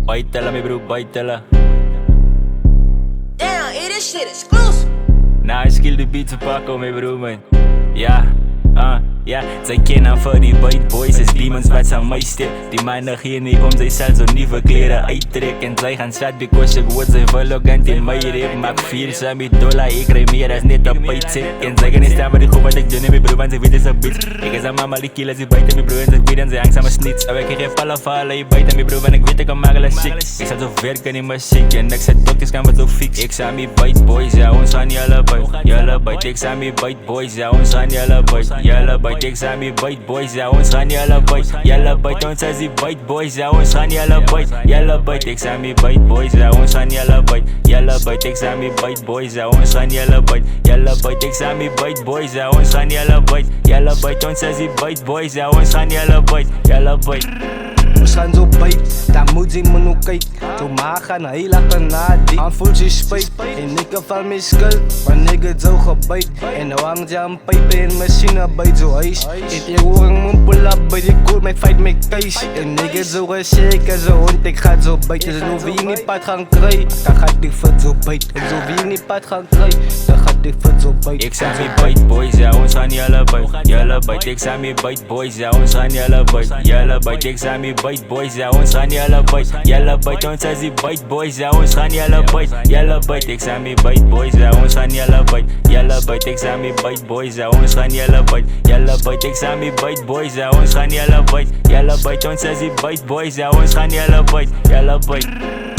Baitella, mijn broer, baitella. Damn, this shit exclusive. Nou, ik skill de beat te pakken, mijn broer, man. Ja, ja, zij kennen voor die white boys, is demons wat ze aan mij stip. Die mannen hier niet om zichzelf zo nieuwe kleren uittrekken. En zij gaan zat because ik word ze verloggend in mijn rip. Maak $4 ik krijg meer als net op pijt zit. En zij gaan niet staan maar die goed wat ik doe, mijn broer, want ze weten ze bitch. Ik is aan mama die killen, ze bijten mijn broer en ze weten ze angst aan mijn snits. En ik geen vallen vallen, je bijten mijn broer, want ik weet ik kan maken als shit. Ik zat zo werken in mijn ziek en ik zei dokters kan me zo fix. Ik zei me bite boys, ja ons gaan jelle bite. Ik zei me bite boys, ja ons gaan jelle bite. Ik zei me bite boys, ja ons gaan jelle bite. Ons zei ze bite boys, ja ons gaan jelle bite. Ik zei me bite boys, ja ons gaan jelle bite. Ik zei me bite boys, ja ons gaan jelle bite. Ik zei me bite boys, ja ons gaan jelle bite. Ons zei ze bite boys, ja ons gaan jelle bite. Ons gaan zo bijt, daar moet ze me nog kijken. Zo maar gaan heel achter na die aan voelt ze spijt. En ik heb van mijn schuld, maar ik het zo gebijt. En nou hangt je aan pijpen en machine bijt zo ijs. En ik hoor mijn pull-up bij die kool, mijn fight met keis. En ik het zo gezegd en zo hond, ik ga zo bijten. Dus hoe wie niet pad gaan krijgen, dan gaat ik vet zo bijten. En zo wie niet pad gaan krijgen, dan gaat ik vet zo bijten. Ik zei me bite boys, ja ons gaan jelle bite. Ik zei me bite boys, ja ons gaan jelle bite. Ik zei me bite boys, ja ons gaan jelle bite. Ons zei ze bite boys, ja ons gaan jelle bite. Ik zei me bite boys, ja ons gaan jelle bite. Ik zei me bite boys, ja ons gaan jelle bite. Ik zei me bite boys, ja ons gaan jelle bite. Ons zei ze bite boys, ja ons gaan jelle bite.